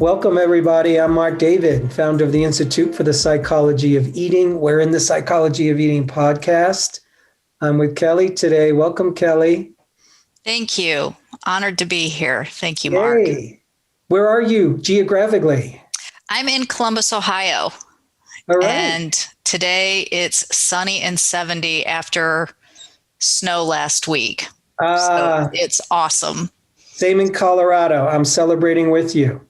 Welcome, everybody. I'm Marc David, founder of the Institute for the Psychology of Eating. We're in the Psychology of Eating podcast. I'm with Kelly today. Welcome, Kelly. Thank you. Honored to be here. Thank you, Mark. Yay. Where are you geographically? I'm in Columbus, Ohio. All right. And today it's sunny and 70 after snow last week. So it's awesome. Same in Colorado. I'm celebrating with you.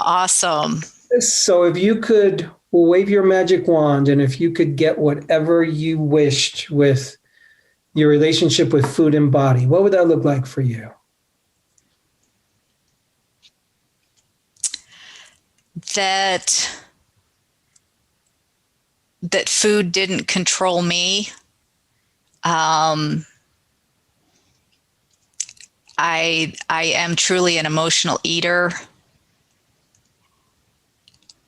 Awesome. So if you could wave your magic wand and if you could get whatever you wished with your relationship with food and body, what would that look like for you? That food didn't control me. I am truly an emotional eater.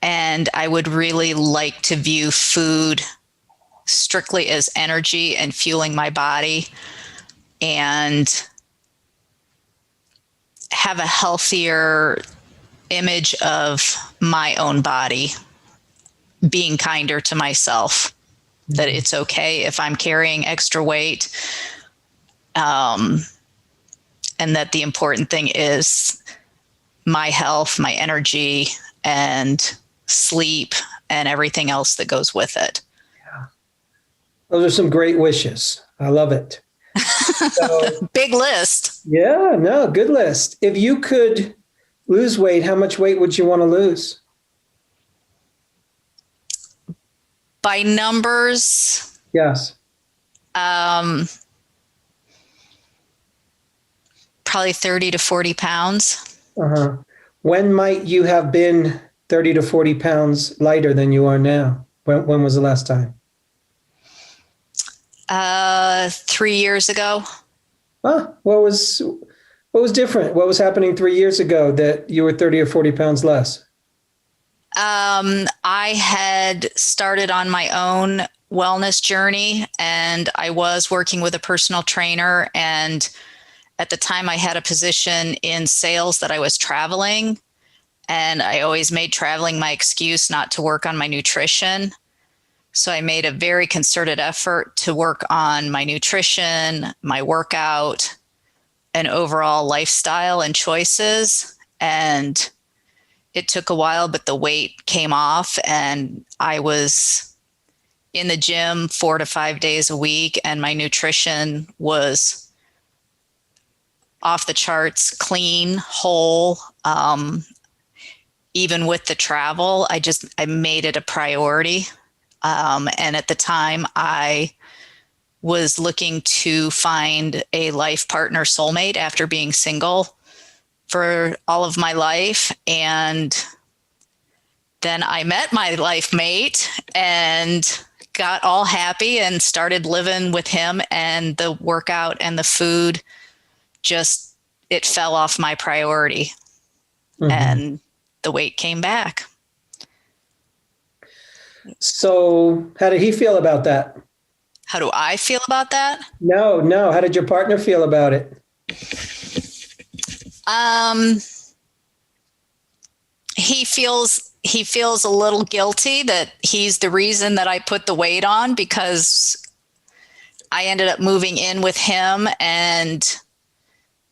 And I would really like to view food strictly as energy and fueling my body, and have a healthier image of my own body, being kinder to myself, that it's okay if I'm carrying extra weight, and that the important thing is my health, my energy, and sleep, and everything else that goes with it. Yeah. Those are some great wishes. I love it. So, big list. Yeah, no, good list. If you could lose weight, how much weight would you want to lose? By numbers? Yes. Probably 30 to 40 pounds. Uh-huh. When might you have been 30 to 40 pounds lighter than you are now? When was the last time? 3 years ago. What was different? What was happening 3 years ago that you were 30 or 40 pounds less? I had started on my own wellness journey, and I was working with a personal trainer. And at the time I had a position in sales that I was traveling, and I always made traveling my excuse not to work on my nutrition. So I made a very concerted effort to work on my nutrition, my workout, and overall lifestyle and choices. And it took a while, but the weight came off, and I was in the gym 4 to 5 days a week, and my nutrition was off the charts, clean, whole. Even with the travel, I made it a priority. And at the time, I was looking to find a life partner, soulmate, after being single for all of my life. And then I met my life mate and got all happy and started living with him, and the workout and the food it fell off my priority. Mm-hmm. And the weight came back. So how did he feel about that? How do I feel about that? No. How did your partner feel about it? He feels a little guilty that he's the reason that I put the weight on, because I ended up moving in with him and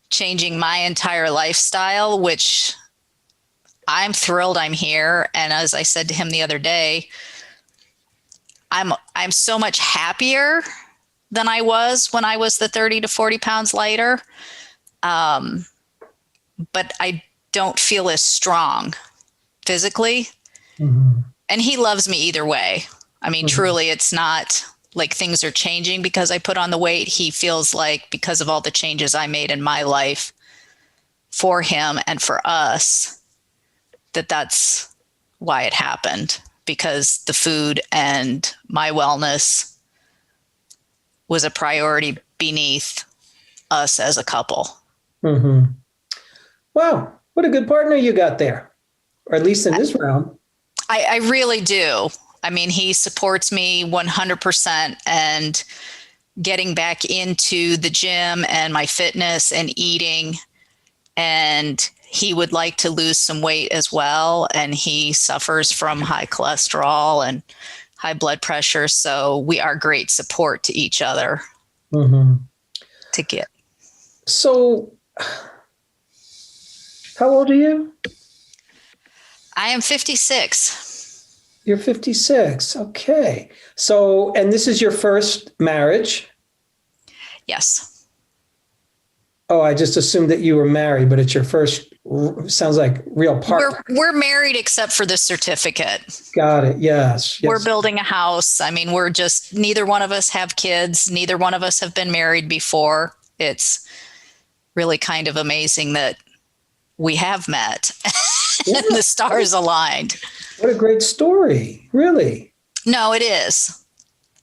changing my entire lifestyle, which I'm thrilled I'm here. And as I said to him the other day, I'm so much happier than I was when I was the 30 to 40 pounds lighter. But I don't feel as strong physically. Mm-hmm. And he loves me either way. I mean, truly, it's not like things are changing because I put on the weight. He feels like because of all the changes I made in my life for him and for us, that's why it happened, because the food and my wellness was a priority beneath us as a couple. Mm-hmm. Wow. What a good partner you got there, or at least in this round. I really do. I mean, he supports me 100%, and getting back into the gym and my fitness and eating, and he would like to lose some weight as well. And he suffers from high cholesterol and high blood pressure. So we are great support to each other to get. So how old are you? I am 56. You're 56. Okay. So, and this is your first marriage? Yes. Oh, I just assumed that you were married, but it's your first, sounds like real partner. We're married except for the certificate. Got it. Yes. We're building a house. I mean, we're just, neither one of us have kids. Neither one of us have been married before. It's really kind of amazing that we have met and the stars aligned. What a great story. Really? No, it is.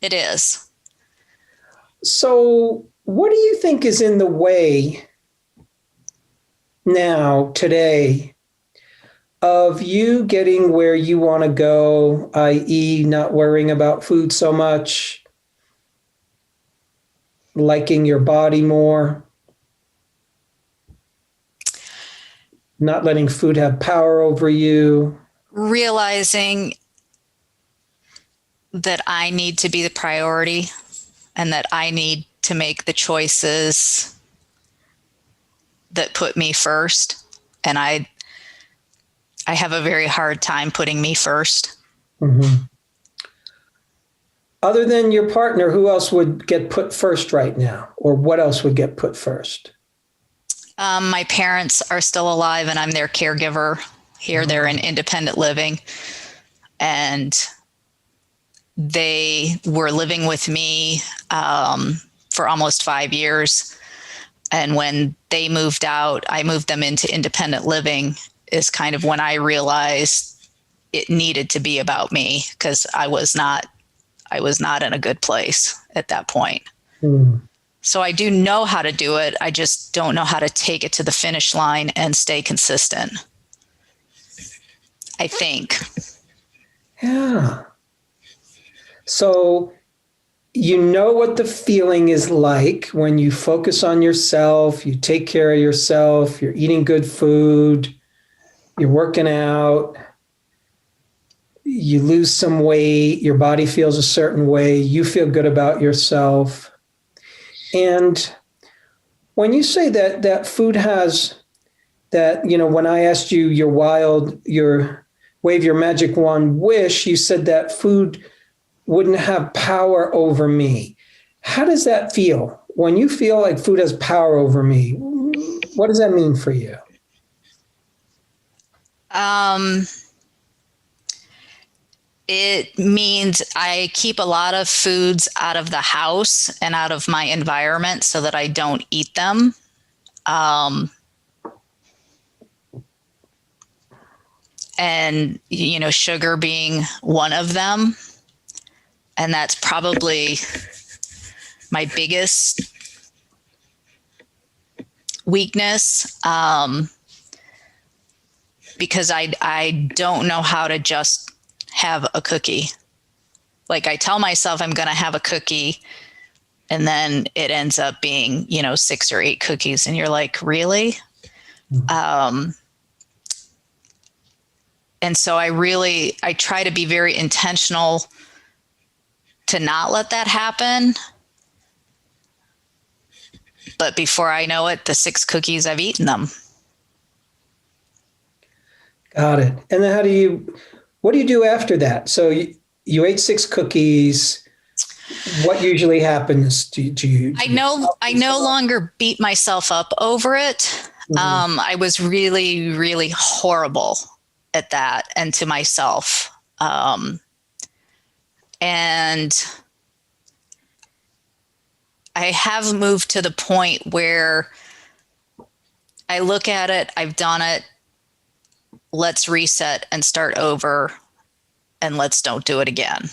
It is. So what do you think is in the way now, today, of you getting where you want to go, i.e., not worrying about food so much, liking your body more, not letting food have power over you? Realizing that I need to be the priority and that I need to make the choices that put me first. And I have a very hard time putting me first. Mm-hmm. Other than your partner, who else would get put first right now? Or what else would get put first? My parents are still alive and I'm their caregiver here. Mm-hmm. They're in independent living. And they were living with me for almost 5 years. And when they moved out, I moved them into independent living, is kind of when I realized it needed to be about me, because I was not in a good place at that point. Mm. So I do know how to do it. I just don't know how to take it to the finish line and stay consistent, I think. Yeah. So you know what the feeling is like when you focus on yourself, you take care of yourself, you're eating good food, you're working out, you lose some weight, your body feels a certain way, you feel good about yourself. And when you say that food has that, you know, when I asked you your wave your magic wand wish, you said that food wouldn't have power over me. How does that feel? When you feel like food has power over me, what does that mean for you? It means I keep a lot of foods out of the house and out of my environment so that I don't eat them. And, you know, sugar being one of them. And that's probably my biggest weakness, because I don't know how to just have a cookie. Like, I tell myself I'm going to have a cookie, and then it ends up being, you know, 6 or 8 cookies. And you're like, really? Mm-hmm. And so I try to be very intentional to not let that happen. But before I know it, the 6 cookies, I've eaten them. Got it. And then what do you do after that? So you ate 6 cookies. What usually happens to you? I no longer beat myself up over it. Mm-hmm. I was really, really horrible at that and to myself. And I have moved to the point where I look at it, I've done it, let's reset and start over, and let's don't do it again.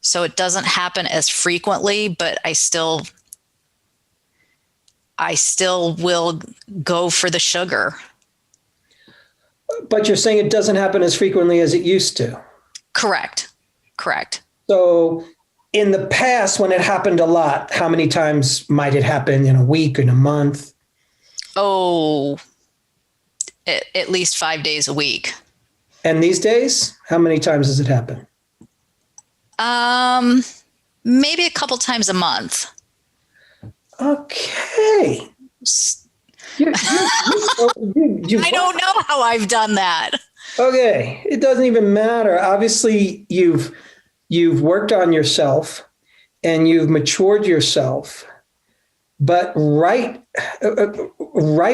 So it doesn't happen as frequently, but I still will go for the sugar. But you're saying it doesn't happen as frequently as it used to. Correct. So in the past, when it happened a lot, how many times might it happen in a week, in a month? Oh, at least 5 days a week. And these days, how many times does it happen? Maybe a couple times a month. Okay. I don't know how I've done that. Okay. It doesn't even matter. Obviously, you've worked on yourself and you've matured yourself. But right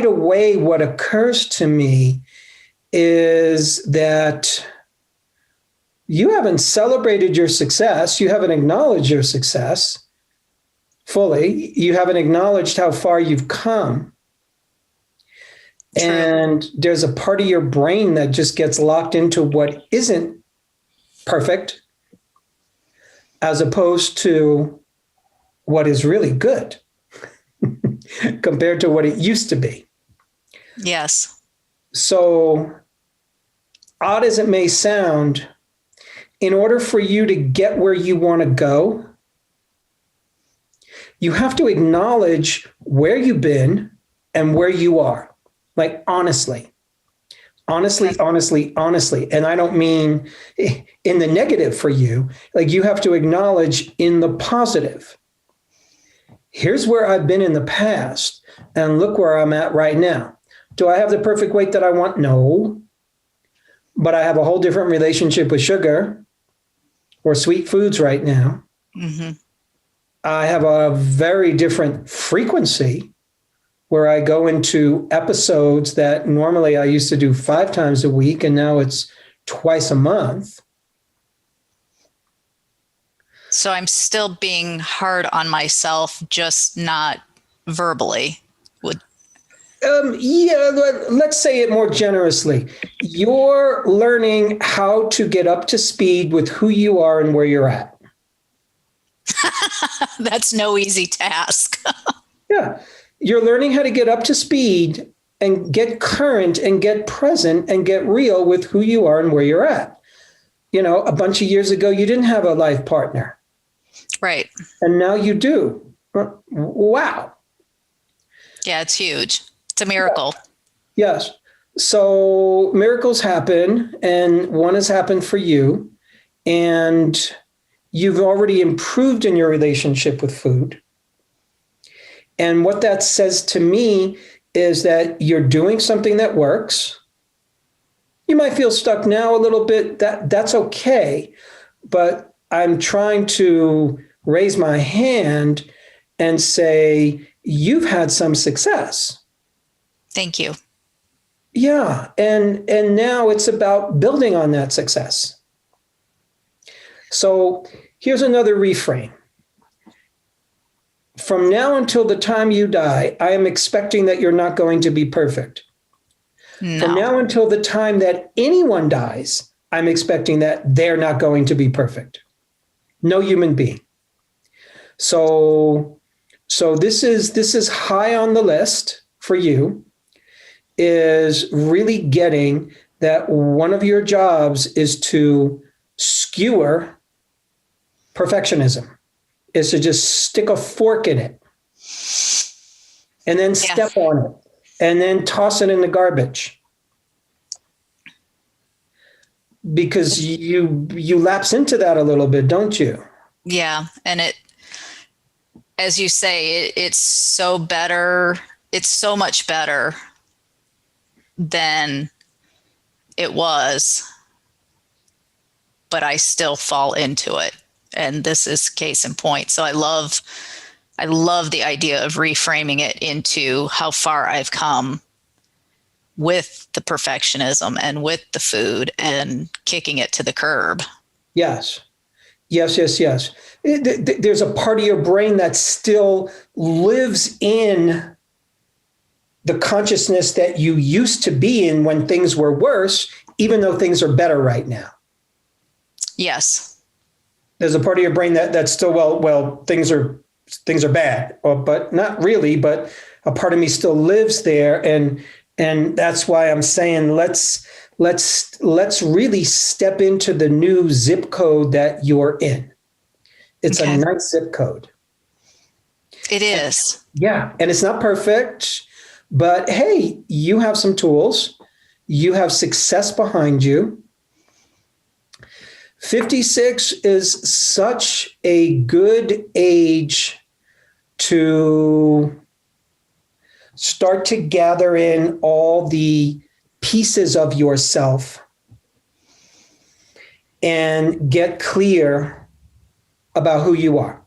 away, what occurs to me is that you haven't celebrated your success. You haven't acknowledged your success fully. You haven't acknowledged how far you've come. True. And there's a part of your brain that just gets locked into what isn't perfect as opposed to what is really good compared to what it used to be. Yes. So odd as it may sound, in order for you to get where you want to go, you have to acknowledge where you've been and where you are. Like, honestly. And I don't mean in the negative for you. Like, you have to acknowledge in the positive. Here's where I've been in the past, and look where I'm at right now. Do I have the perfect weight that I want? No. But I have a whole different relationship with sugar or sweet foods right now. Mm-hmm. I have a very different frequency where I go into episodes that normally I used to do 5 times a week, and now it's twice a month. So I'm still being hard on myself, just not verbally. Let's say it more generously. You're learning how to get up to speed with who you are and where you're at. That's no easy task. Yeah. You're learning how to get up to speed and get current and get present and get real with who you are and where you're at. You know, a bunch of years ago, you didn't have a life partner. Right. And now you do. Wow. Yeah, it's huge. It's a miracle. Yes. So miracles happen, and one has happened for you, and you've already improved in your relationship with food. And what that says to me is that you're doing something that works. You might feel stuck now a little bit. That's okay. But I'm trying to raise my hand and say, you've had some success. Thank you. Yeah. And now it's about building on that success. So here's another reframe. From now until the time you die, I am expecting that you're not going to be perfect. No. From now until the time that anyone dies, I'm expecting that they're not going to be perfect. No human being. So this is high on the list for you, is really getting that one of your jobs is to skewer perfectionism, is to just stick a fork in it and then step on it and then toss it in the garbage. Because you lapse into that a little bit, don't you? Yeah. And it, as you say, it's so better. It's so much better than it was, but I still fall into it. And this is case in point. So I love the idea of reframing it into how far I've come with the perfectionism and with the food and kicking it to the curb. Yes. There's a part of your brain that still lives in the consciousness that you used to be in when things were worse, even though things are better right now. Yes. There's a part of your brain that's still, well, things are bad, but not really, but a part of me still lives there. And that's why I'm saying, let's really step into the new zip code that you're in. It's a nice zip code. It is. Yeah. And it's not perfect, but hey, you have some tools. You have success behind you. 56 is such a good age to start to gather in all the pieces of yourself and get clear about who you are.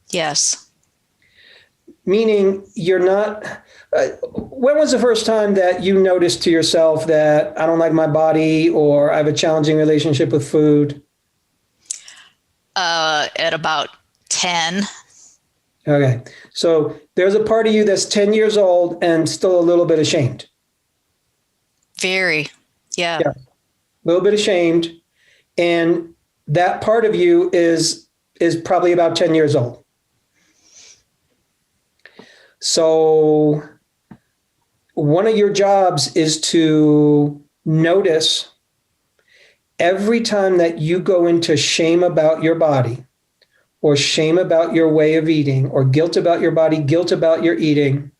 Yes. Meaning you're not, when was the first time that you noticed to yourself that I don't like my body or I have a challenging relationship with food? At about 10. Okay. So there's a part of you that's 10 years old and still a little bit ashamed. Very. Yeah. Yeah. A little bit ashamed. And that part of you is probably about 10 years old. So one of your jobs is to notice every time that you go into shame about your body or shame about your way of eating or guilt about your body, guilt about your eating,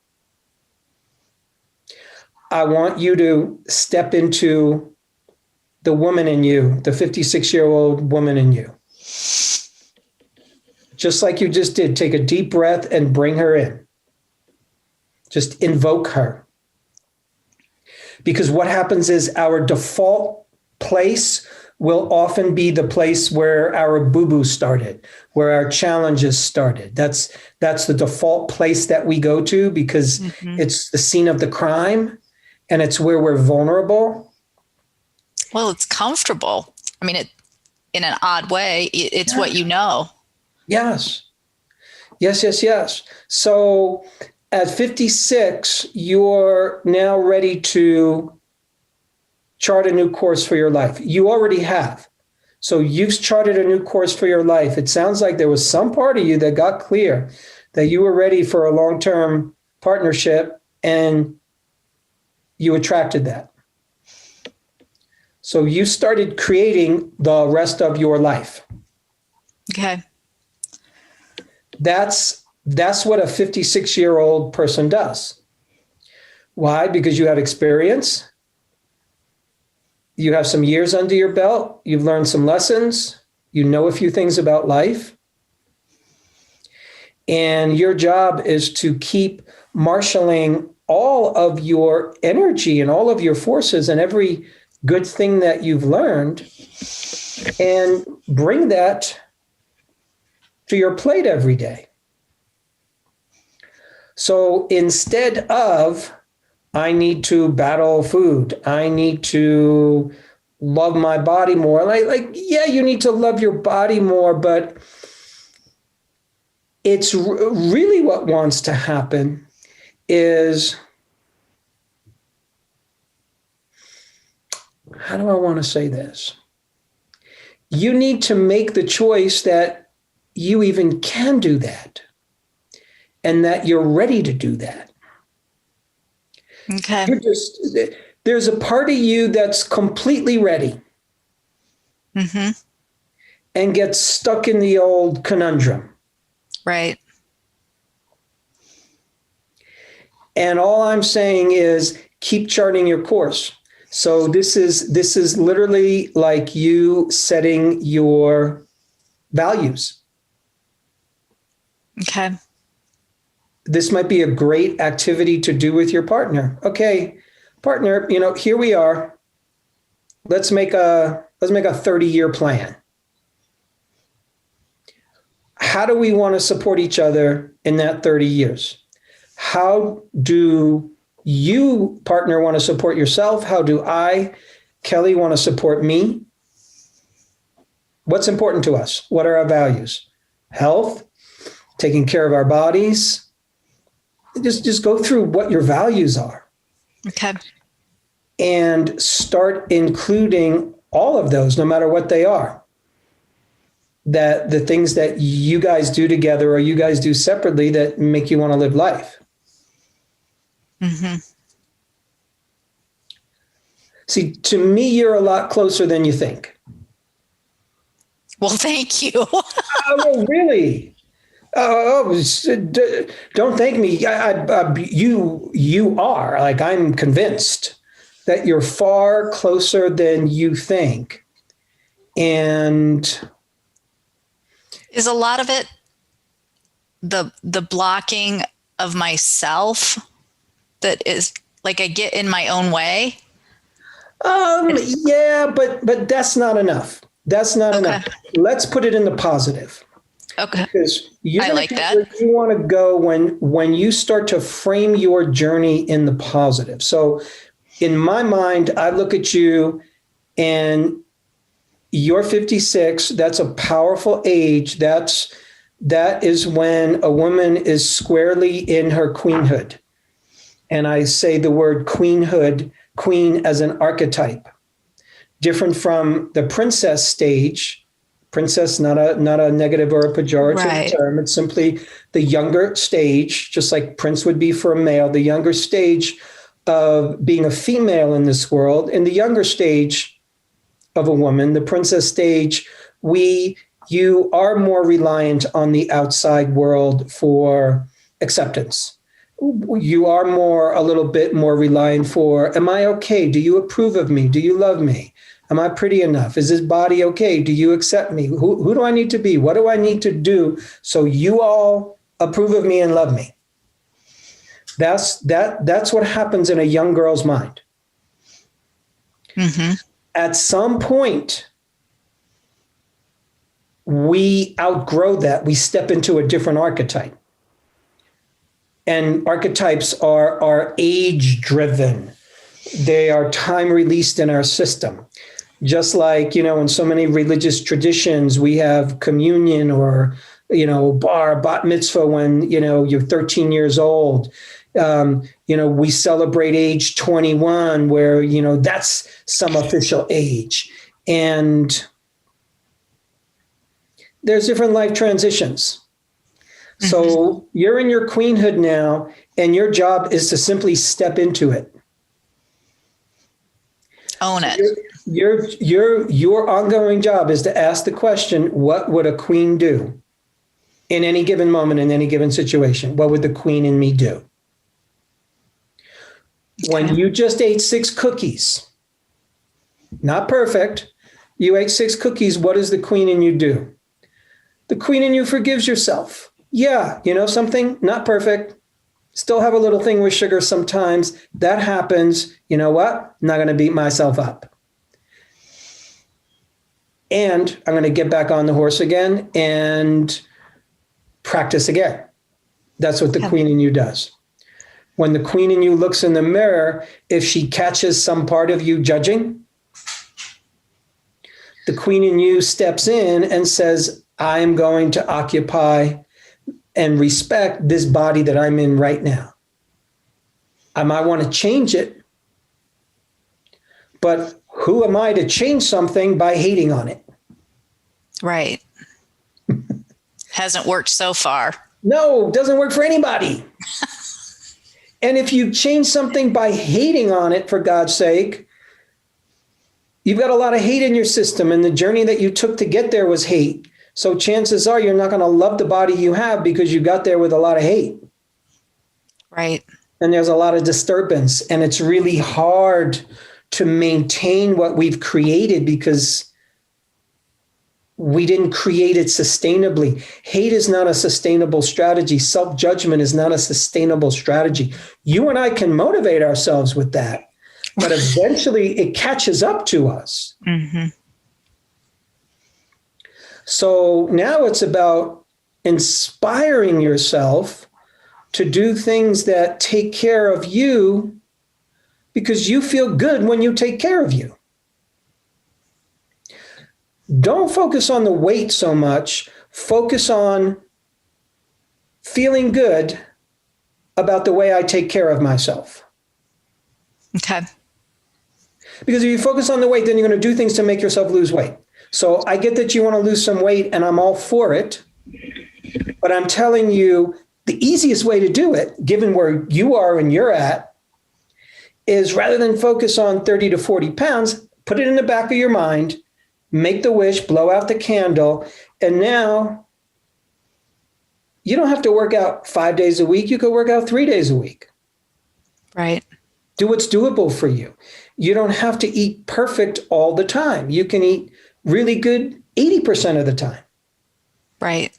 I want you to step into the woman in you, the 56-year-old woman in you. Just like you just did, take a deep breath and bring her in. Just invoke her. Because what happens is our default place will often be the place where our boo-boo started, where our challenges started. That's the default place that we go to because it's the scene of the crime and it's where we're vulnerable. Well, it's comfortable. I mean, in an odd way, it's what you know. Yes. Yes. So at 56, you're now ready to chart a new course for your life. You already have. So you've charted a new course for your life. It sounds like there was some part of you that got clear that you were ready for a long-term partnership and you attracted that. So you started creating the rest of your life. Okay. That's what a 56-year-old person does. Why? Because you have experience. You have some years under your belt. You've learned some lessons. You know a few things about life. And your job is to keep marshaling all of your energy and all of your forces and every good thing that you've learned and bring that to your plate every day. So instead of, I need to battle food, I need to love my body more. Yeah, you need to love your body more, but it's really what wants to happen is, how do I want to say this? You need to make the choice that you even can do that and that you're ready to do that. Okay. There's a part of you that's completely ready and gets stuck in the old conundrum. Right. And all I'm saying is keep charting your course. So this is literally like you setting your values. Okay. This might be a great activity to do with your partner. Okay, partner, here we are. Let's make a 30-year plan. How do we want to support each other in that 30 years? How do you, partner, want to support yourself? How do I, Kelly, want to support me? What's important to us? What are our values? Health, taking care of our bodies. Just go through what your values are. Okay. And start including all of those, no matter what they are. That the things that you guys do together or you guys do separately that make you want to live life. See, to me, you're a lot closer than you think. Well, thank you. Oh, really? Don't thank me. You are like, I'm convinced that you're far closer than you think. And Is a lot of it the blocking of myself that is like I get in my own way? yeah, but that's not enough. That's not Okay. enough. Let's put it in the positive. Okay. Because you're I going like to that. where you want to go when you start to frame your journey in the positive. So in my mind, I look at you and you're 56. That's a powerful age. That is when a woman is squarely in her queenhood. And I say the word queenhood, queen as an archetype, different from the princess stage. Princess, not a negative or a pejorative Right. term. It's simply the younger stage, just like prince would be for a male, the younger stage of being a female in this world, and the younger stage of a woman, the princess stage, you are more reliant on the outside world for acceptance. You are a little bit more reliant for, am I okay? Do you approve of me? Do you love me? Am I pretty enough? Is this body okay? Do you accept me? Who do I need to be? What do I need to do so you all approve of me and love me? That's what happens in a young girl's mind. Mm-hmm. At some point, we outgrow that. We step into a different archetype. And archetypes are age driven. They are time released in our system. Just like, in so many religious traditions, we have communion or, bat mitzvah when, you're 13 years old. We celebrate age 21 where, that's some official age. And there's different life transitions. Mm-hmm. So you're in your queenhood now, and your job is to simply step into it. Own it. Your ongoing job is to ask the question, what would a queen do in any given moment, in any given situation? What would the queen in me do? When you just ate 6 cookies, not perfect, you ate 6 cookies, what does the queen in you do? The queen in you forgives yourself. Yeah, something, not perfect. Still have a little thing with sugar sometimes. That happens. You know what? I'm not going to beat myself up. And I'm going to get back on the horse again and practice again. That's what the queen in you does. When the queen in you looks in the mirror, if she catches some part of you judging, the queen in you steps in and says, I am going to occupy and respect this body that I'm in right now. I might want to change it, but who am I to change something by hating on it? Right. Hasn't worked so far. No, doesn't work for anybody. And if you change something by hating on it, for God's sake, you've got a lot of hate in your system, and the journey that you took to get there was hate. So chances are you're not going to love the body you have because you got there with a lot of hate. Right. And there's a lot of disturbance, and it's really hard to maintain what we've created because we didn't create it sustainably. Hate is not a sustainable strategy. Self-judgment is not a sustainable strategy. You and I can motivate ourselves with that, but eventually it catches up to us. Mm-hmm. So now it's about inspiring yourself to do things that take care of you because you feel good when you take care of you. Don't focus on the weight so much. Focus on feeling good about the way I take care of myself. Okay. Because if you focus on the weight, then you're going to do things to make yourself lose weight. So I get that you want to lose some weight, and I'm all for it. But I'm telling you, the easiest way to do it, given where you are and you're at, is rather than focus on 30 to 40 pounds, put it in the back of your mind, make the wish, blow out the candle, and now you don't have to work out 5 days a week. You could work out 3 days a week. Right. Do what's doable for you. You don't have to eat perfect all the time. You can eat really good 80% of the time. Right.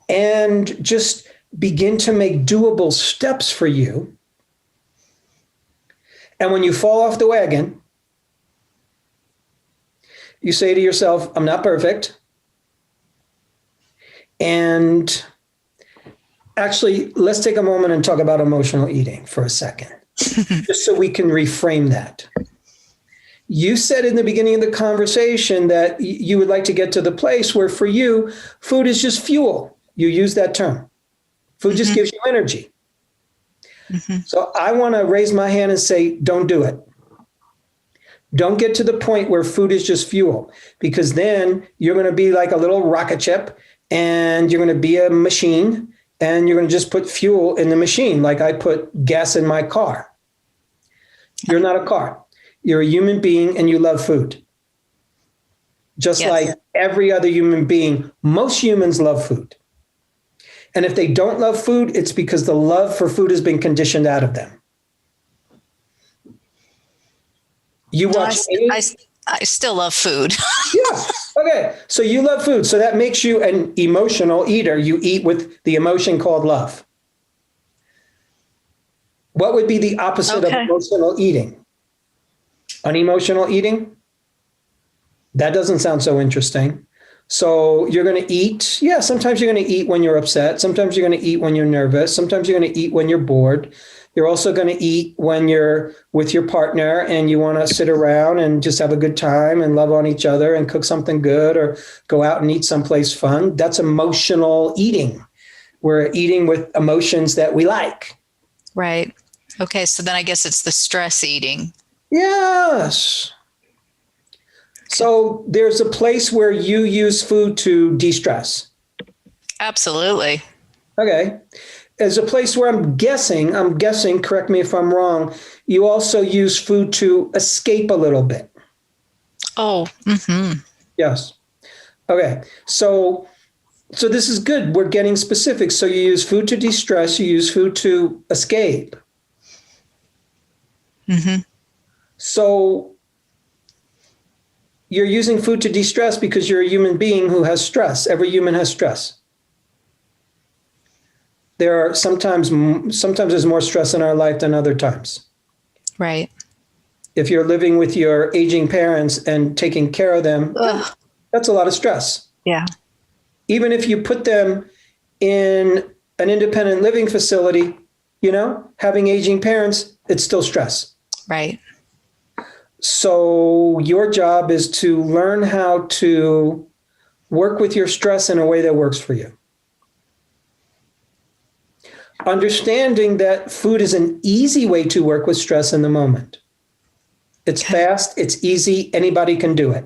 And just begin to make doable steps for you. And when you fall off the wagon, you say to yourself, I'm not perfect. And actually, let's take a moment and talk about emotional eating for a second, just so we can reframe that. You said in the beginning of the conversation that you would like to get to the place where for you, food is just fuel. You use that term. Food just gives you energy. So I want to raise my hand and say, don't do it. Don't get to the point where food is just fuel, because then you're going to be like a little rocket ship and you're going to be a machine and you're going to just put fuel in the machine like I put gas in my car. You're not a car. You're a human being and you love food. Just like every other human being, most humans love food. And if they don't love food, it's because the love for food has been conditioned out of them. You watch. I still love food. Yeah. Okay. So you love food. So that makes you an emotional eater. You eat with the emotion called love. What would be the opposite of emotional eating? Unemotional eating? That doesn't sound so interesting. So you're going to eat. Yeah, sometimes you're going to eat when you're upset. Sometimes you're going to eat when you're nervous. Sometimes you're going to eat when you're bored. You're also going to eat when you're with your partner and you want to sit around and just have a good time and love on each other and cook something good or go out and eat someplace fun. That's emotional eating. We're eating with emotions that we like. Right. Okay. So then I guess it's the stress eating. Yes. So there's a place where you use food to de-stress. Absolutely. Okay. There's a place where I'm guessing, correct me if I'm wrong, you also use food to escape a little bit. Oh, Yes. Okay. So this is good. We're getting specific. So you use food to de-stress, you use food to escape. So you're using food to de-stress because you're a human being who has stress. Every human has stress. There are sometimes there's more stress in our life than other times. Right. If you're living with your aging parents and taking care of them, that's a lot of stress. Yeah. Even if you put them in an independent living facility, having aging parents, it's still stress. Right. So your job is to learn how to work with your stress in a way that works for you. Understanding that food is an easy way to work with stress in the moment. It's fast, it's easy, anybody can do it.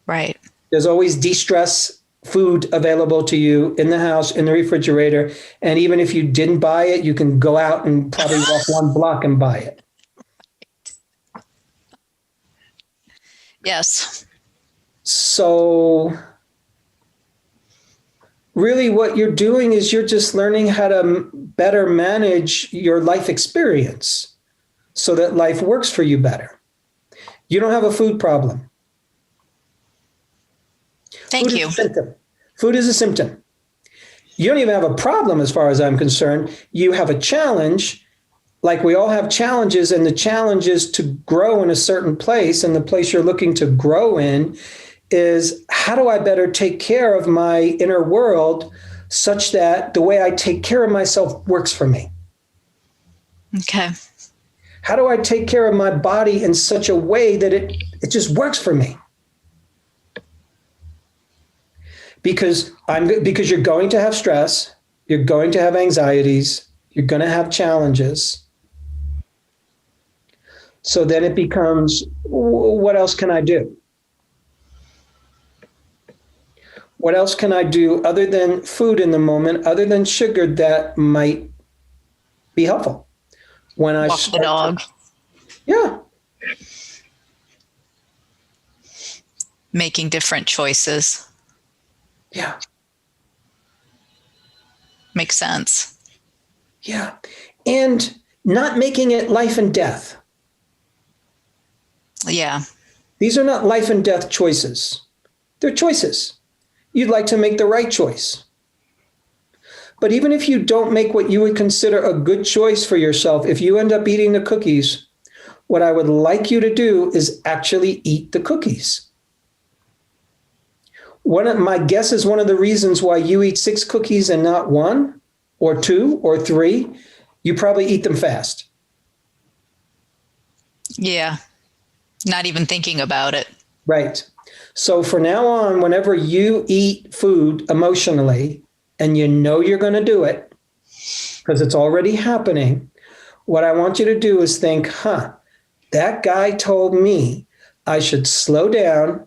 Right. There's always de-stress food available to you in the house, in the refrigerator. And even if you didn't buy it, you can go out and probably walk 1 block and buy it. Yes. So really what you're doing is you're just learning how to better manage your life experience so that life works for you better. You don't have a food problem. Thank you. Food is a symptom. You don't even have a problem as far as I'm concerned. You have a challenge, like we all have challenges, and the challenge is to grow in a certain place, and the place you're looking to grow in is how do I better take care of my inner world such that the way I take care of myself works for me? Okay. How do I take care of my body in such a way that it just works for me? Because you're going to have stress, you're going to have anxieties, you're going to have challenges. So then it becomes, what else can I do? What else can I do other than food in the moment, other than sugar that might be helpful? When I walk the dog. Yeah. Making different choices. Yeah. Makes sense. Yeah. And not making it life and death. Yeah. These are not life and death choices. They're choices. You'd like to make the right choice. But even if you don't make what you would consider a good choice for yourself, if you end up eating the cookies, what I would like you to do is actually eat the cookies. My guess is one of the reasons why you eat 6 cookies and not 1 or 2 or 3, you probably eat them fast. Yeah. Not even thinking about it. Right. So for now on, whenever you eat food emotionally and you know you're going to do it because it's already happening, what I want you to do is think, that guy told me I should slow down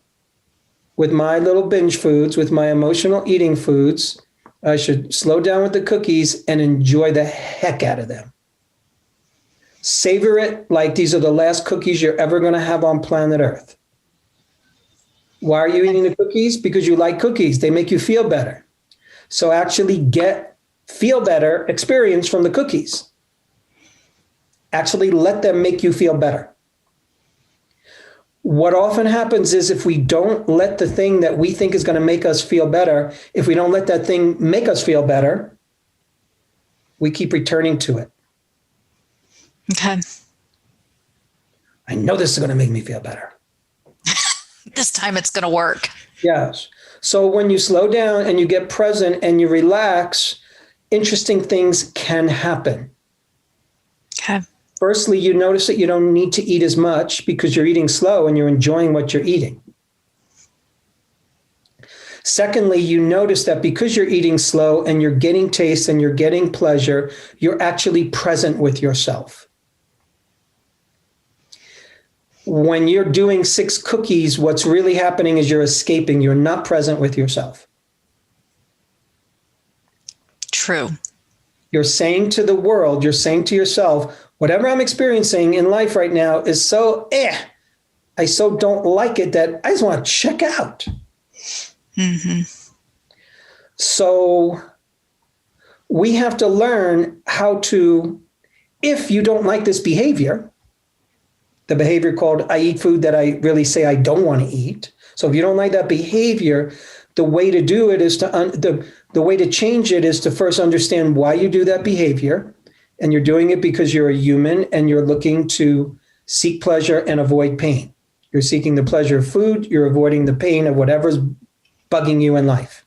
with my little binge foods, with my emotional eating foods. I should slow down with the cookies and enjoy the heck out of them. Savor it like these are the last cookies you're ever going to have on planet Earth. Why are you eating the cookies? Because you like cookies. They make you feel better. So actually feel better experience from the cookies. Actually let them make you feel better. What often happens is if we don't let the thing that we think is going to make us feel better, if we don't let that thing make us feel better, we keep returning to it. Okay. I know this is going to make me feel better. This time it's going to work. Yes. So when you slow down and you get present and you relax, interesting things can happen. Okay. Firstly, you notice that you don't need to eat as much because you're eating slow and you're enjoying what you're eating. Secondly, you notice that because you're eating slow and you're getting taste and you're getting pleasure, you're actually present with yourself. When you're doing 6 cookies, what's really happening is you're escaping. You're not present with yourself. True. You're saying to the world, you're saying to yourself, whatever I'm experiencing in life right now is so I so don't like it that I just want to check out. Mm-hmm. So we have to learn how to, if you don't like this behavior, the behavior called I eat food that I really say I don't want to eat. So if you don't like that behavior, the way to do it is the way to change it is to first understand why you do that behavior. And you're doing it because you're a human and you're looking to seek pleasure and avoid pain. You're seeking the pleasure of food. You're avoiding the pain of whatever's bugging you in life.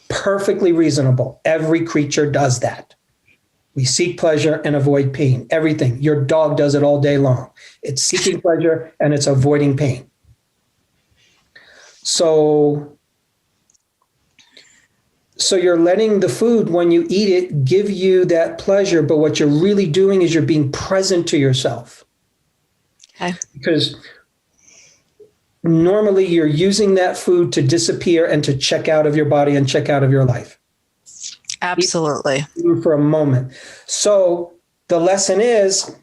Perfectly reasonable. Every creature does that. We seek pleasure and avoid pain. Everything. Your dog does it all day long. It's seeking pleasure and it's avoiding pain. So you're letting the food, when you eat it, give you that pleasure. But what you're really doing is you're being present to yourself. Okay. Because normally you're using that food to disappear and to check out of your body and check out of your life. Absolutely. Even for a moment. So the lesson is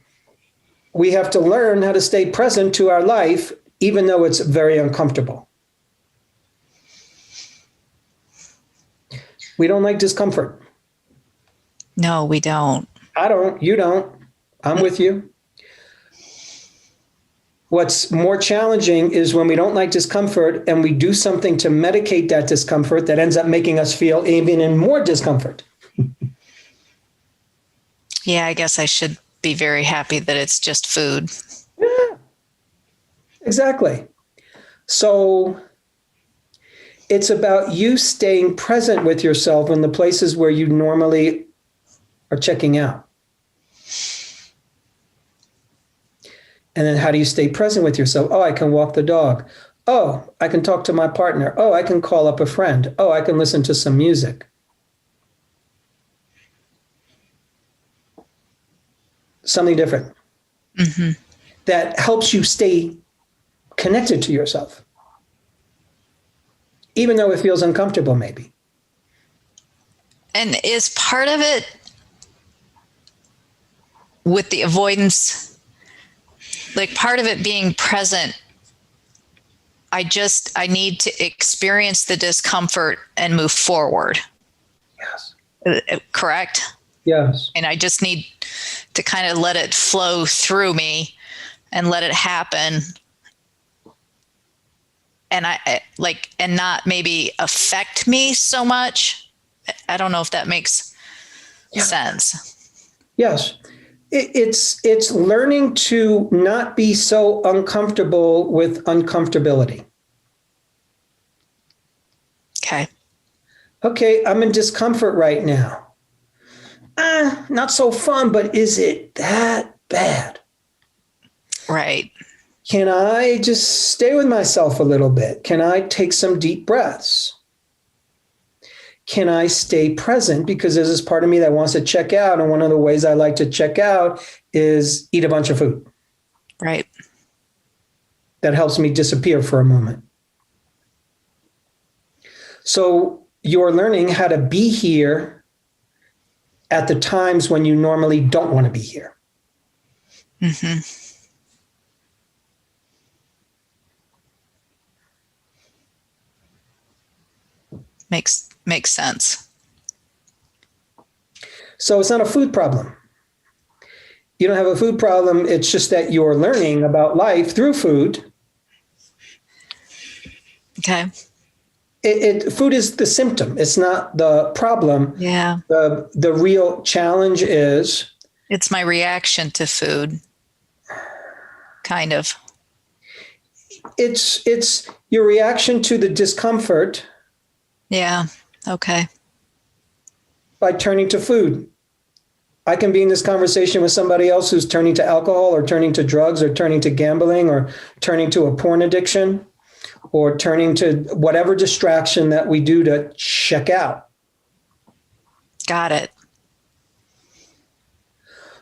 we have to learn how to stay present to our life, even though it's very uncomfortable. We don't like discomfort. No, we don't. I don't. You don't. I'm with you. What's more challenging is when we don't like discomfort and we do something to medicate that discomfort that ends up making us feel even in more discomfort. Yeah, I guess I should be very happy that it's just food. Yeah, exactly. So it's about you staying present with yourself in the places where you normally are checking out. And then how do you stay present with yourself? Oh, I can walk the dog. Oh, I can talk to my partner. Oh, I can call up a friend. Oh, I can listen to some music. Something different. Mm-hmm. That helps you stay connected to yourself. Even though it feels uncomfortable, maybe. And is part of it with the avoidance, like part of it being present, I need to experience the discomfort and move forward. Yes. Correct. Yes. And I just need to kind of let it flow through me and let it happen. And and not maybe affect me so much. I don't know if that makes sense. Yes. It's learning to not be so uncomfortable with uncomfortability. Okay. Okay, I'm in discomfort right now. Not so fun, but is it that bad? Right. Can I just stay with myself a little bit? Can I take some deep breaths? Can I stay present? Because there's this part of me that wants to check out. And one of the ways I like to check out is eat a bunch of food. Right. That helps me disappear for a moment. So you're learning how to be here at the times when you normally don't want to be here. Mm-hmm. Makes sense. So it's not a food problem. You don't have a food problem. It's just that you're learning about life through food. Okay. Food is the symptom. It's not the problem. Yeah. The real challenge is It's my reaction to food. Kind of. It's your reaction to the discomfort. Yeah. Okay. By turning to food. I can be in this conversation with somebody else who's turning to alcohol or turning to drugs or turning to gambling or turning to a porn addiction or turning to whatever distraction that we do to check out. Got it.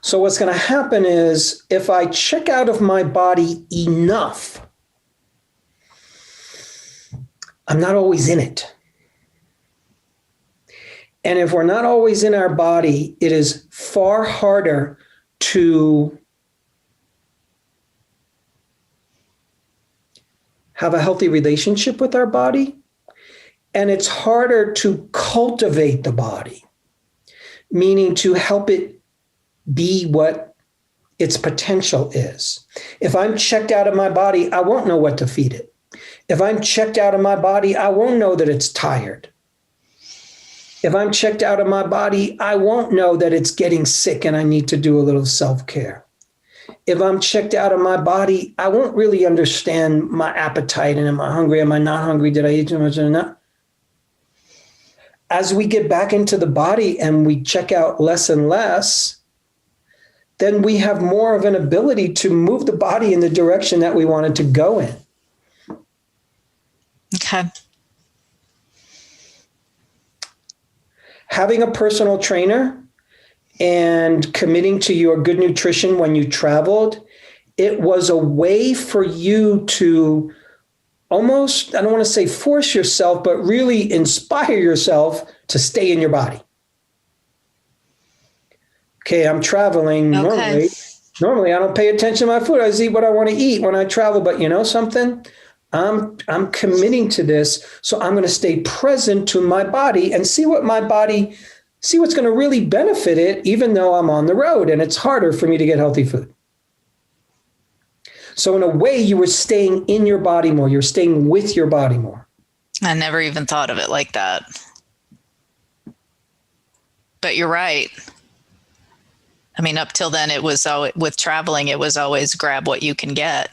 So what's going to happen is if I check out of my body enough, I'm not always in it. And if we're not always in our body, it is far harder to have a healthy relationship with our body. And it's harder to cultivate the body, meaning to help it be what its potential is. If I'm checked out of my body, I won't know what to feed it. If I'm checked out of my body, I won't know that it's tired. If I'm checked out of my body, I won't know that it's getting sick and I need to do a little self-care. If I'm checked out of my body, I won't really understand my appetite and am I hungry? Am I not hungry? Did I eat too much or not? As we get back into the body and we check out less and less, then we have more of an ability to move the body in the direction that we want it to go in. Okay. Having a personal trainer and committing to your good nutrition when you traveled, it was a way for you to almost, I don't want to say force yourself, but really inspire yourself to stay in your body. Okay, I'm traveling. Okay. Normally I don't pay attention to my food. I just eat what I want to eat when I travel. But you know something? I'm committing to this. So I'm going to stay present to my body and see what's going to really benefit it, even though I'm on the road and it's harder for me to get healthy food. So in a way, you were staying in your body more. You're staying with your body more. I never even thought of it like that. But you're right. I mean, up till then, it was always, with traveling, it was always grab what you can get.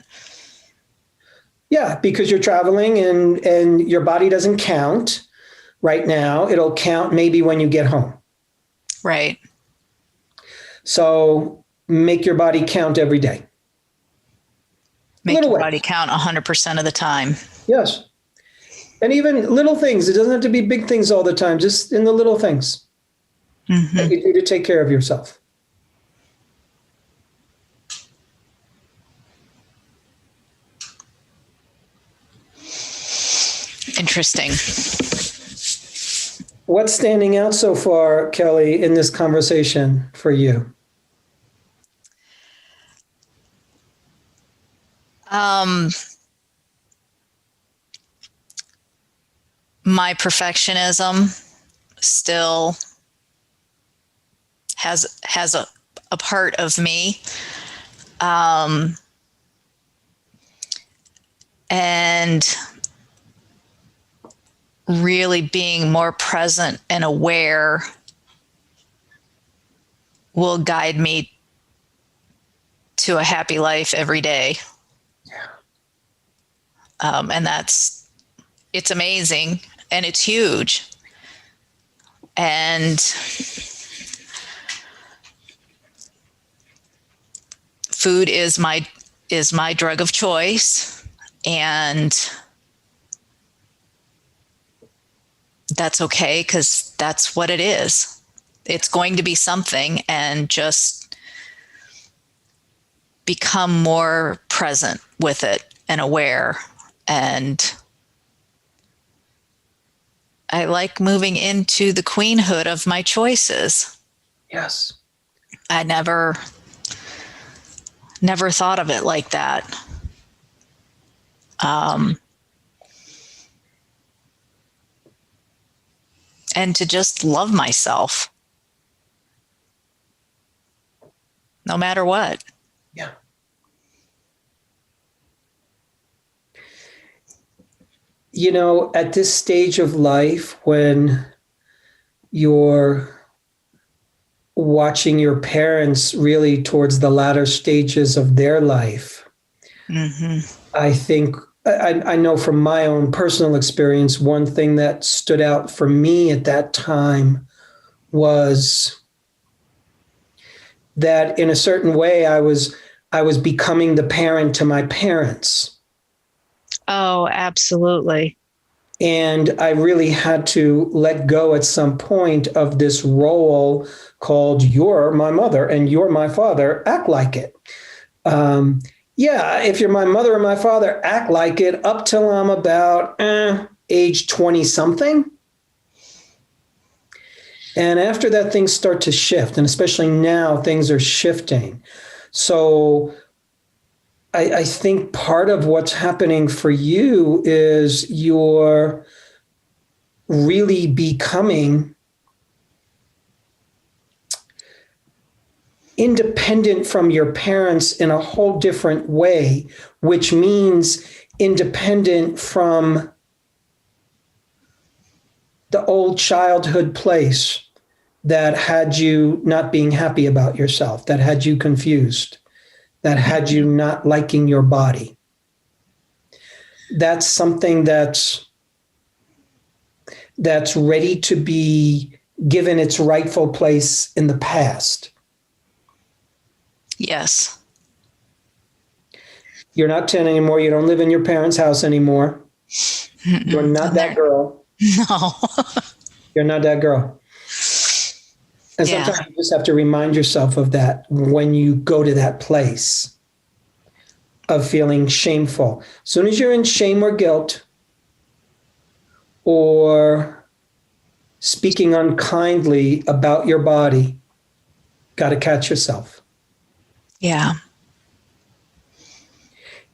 Yeah, because you're traveling and your body doesn't count right now. It'll count maybe when you get home. Right. So make your body count every day. Make your body count 100% of the time. Yes. And even little things. It doesn't have to be big things all the time, just in the little things that you do to take care of yourself. Interesting. What's standing out so far, Kelly, in this conversation for you? My perfectionism still has a part of me. And really being more present and aware will guide me to a happy life every day. Yeah. And it's amazing and it's huge. And food is my drug of choice, and that's okay, because that's what it is. It's going to be something, and just become more present with it and aware. And I like moving into the queenhood of my choices. Yes. I never thought of it like that. And to just love myself, no matter what. Yeah. You know, at this stage of life, when you're watching your parents really towards the latter stages of their life, Mm-hmm. I think, I know from my own personal experience, one thing that stood out for me at that time was that in a certain way, I was becoming the parent to my parents. Oh, absolutely. And I really had to let go at some point of this role called "you're my mother and you're my father, act like it." Yeah, if you're my mother or my father, act like it up till I'm about age 20 something. And after that, things start to shift. And especially now, things are shifting. So I think part of what's happening for you is you're really becoming independent from your parents in a whole different way, which means independent from the old childhood place that had you not being happy about yourself, that had you confused, that had you not liking your body. That's something that's ready to be given its rightful place in the past. Yes. You're not 10 anymore. You don't live in your parents' house anymore. You're not that girl. No. You're not that girl. And sometimes you just have to remind yourself of that when you go to that place of feeling shameful. As soon as you're in shame or guilt or speaking unkindly about your body, got to catch yourself. Yeah.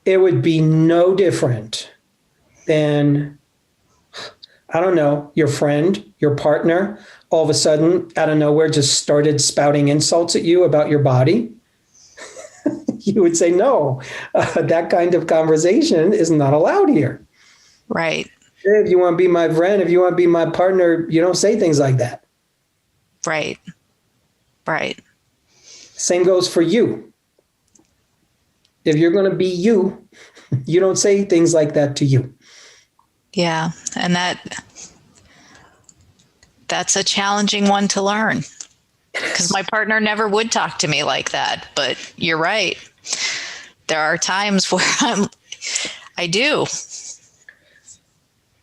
It would be no different than, I don't know, your friend, your partner, all of a sudden, out of nowhere, just started spouting insults at you about your body. You would say, no, that kind of conversation is not allowed here. Right. If you want to be my friend, if you want to be my partner, you don't say things like that. Right. Right. Same goes for you. If you're going to be you, you don't say things like that to you. Yeah. And that's a challenging one to learn, because my partner never would talk to me like that. But you're right. There are times where I do.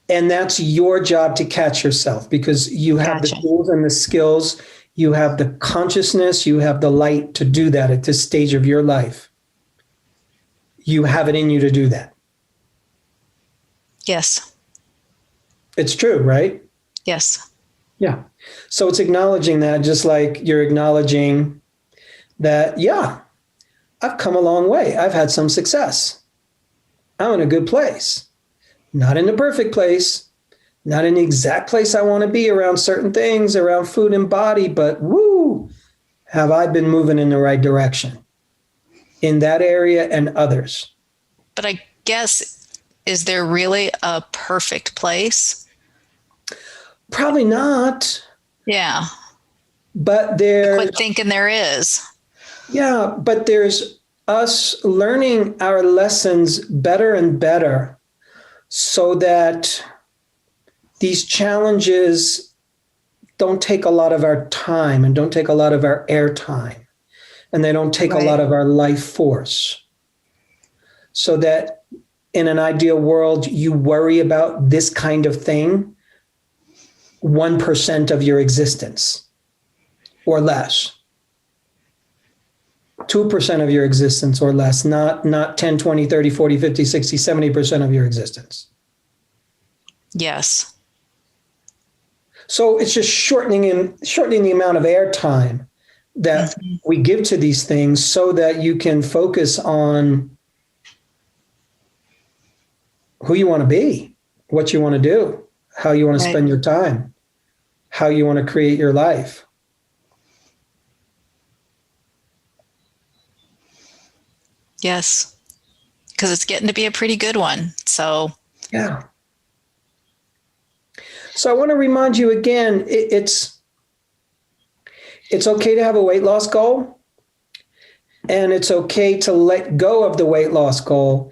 And that's your job to catch yourself, because you have Gotcha. the tools and the skills, you have the consciousness, you have the light to do that at this stage of your life. You have it in you to do that. Yes. It's true, right? Yes. Yeah. So it's acknowledging that, just like you're acknowledging that, yeah, I've come a long way. I've had some success. I'm in a good place. Not in the perfect place, not in the exact place I want to be around certain things, around food and body, but woo, Have I been moving in the right direction in that area and others? But I guess, is there really a perfect place? Probably not. Yeah. But I there's, quit thinking there is. yeah, but there's us learning our lessons better and better so that these challenges don't take a lot of our time and don't take a lot of our airtime, and they don't take a lot of our life force. So that in an ideal world, you worry about this kind of thing 1% of your existence or less. 2% of your existence or less, not 10, 20, 30, 40, 50, 60, 70% of your existence. Yes. So it's just shortening the amount of airtime that we give to these things so that you can focus on who you want to be, what you want to do, how you want to spend your time, how you want to create your life. Yes. Because it's getting to be a pretty good one. So, yeah. So I want to remind you again, it's okay to have a weight loss goal, and it's okay to let go of the weight loss goal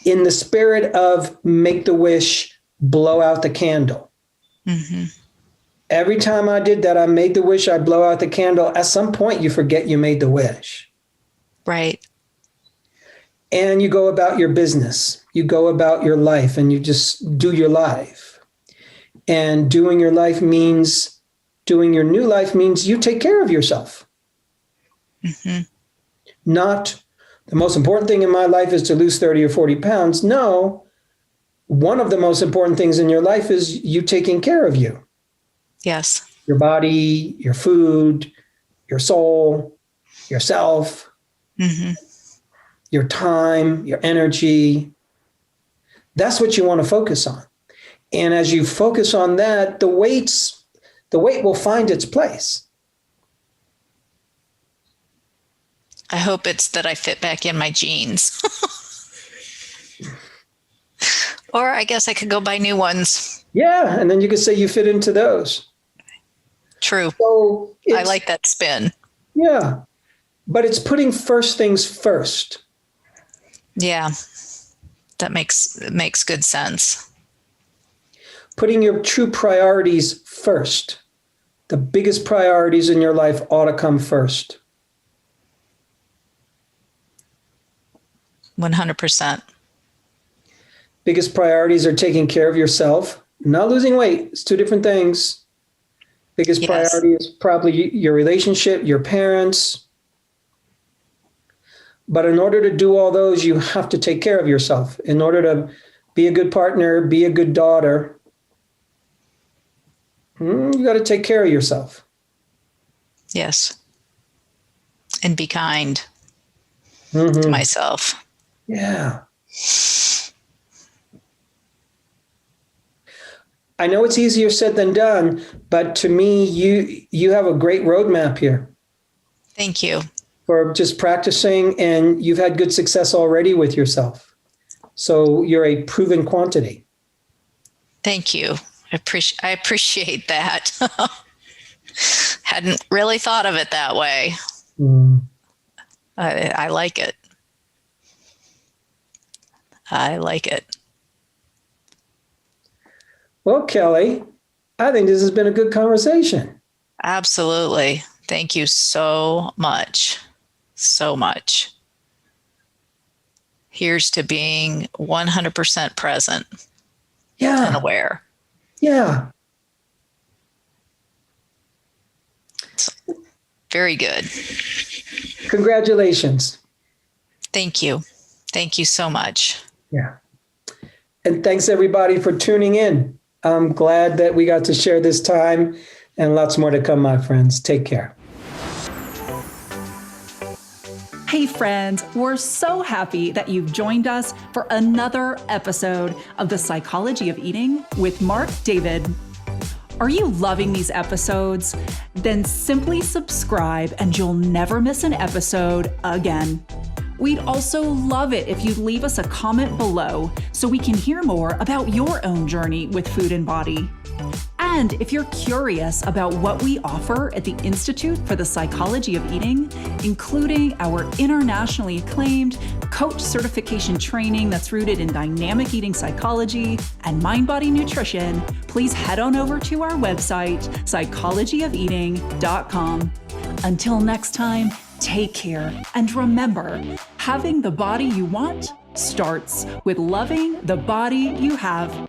in the spirit of make the wish, blow out the candle. mm-hmm. Every time I did that, I made the wish, I blow out the candle. At some point, you forget you made the wish. Right. And you go about your business. You go about your life, and you just do your life. And doing your new life means you take care of yourself. Mm-hmm. Not the most important thing in my life is to lose 30 or 40 pounds. No, one of the most important things in your life is you taking care of you. Yes. Your body, your food, your soul, yourself, your time, your energy. That's what you want to focus on. And as you focus on that, the weight will find its place. I hope it's that I fit back in my jeans. Or I guess I could go buy new ones. Yeah, and then you could say you fit into those. True. So I like that spin. Yeah, but it's putting first things first. Yeah, that makes good sense. Putting your true priorities first. The biggest priorities in your life ought to come first. 100%. Biggest priorities are taking care of yourself, not losing weight. It's two different things. Biggest priority is probably your relationship, your parents. But in order to do all those, you have to take care of yourself. In order to be a good partner, be a good daughter, you got to take care of yourself. Yes. And be kind to myself. Yeah. I know it's easier said than done, but to me, you have a great roadmap here. Thank you. For just practicing, and you've had good success already with yourself. So you're a proven quantity. Thank you. I appreciate that. Hadn't really thought of it that way. I like it. I like it. Well, Kelly, I think this has been a good conversation. Absolutely. Thank you so much. So much. Here's to being 100% present. Yeah. And aware. Yeah. Very good. Congratulations. Thank you. Thank you so much. Yeah. And thanks everybody for tuning in. I'm glad that we got to share this time, and lots more to come, my friends. Take care. Hey friends, we're so happy that you've joined us for another episode of The Psychology of Eating with Marc David. Are you loving these episodes? Then simply subscribe and you'll never miss an episode again. We'd also love it if you'd leave us a comment below so we can hear more about your own journey with food and body. And if you're curious about what we offer at the Institute for the Psychology of Eating, including our internationally acclaimed coach certification training that's rooted in dynamic eating psychology and mind-body nutrition, please head on over to our website, psychologyofeating.com. Until next time, take care, and remember, having the body you want starts with loving the body you have.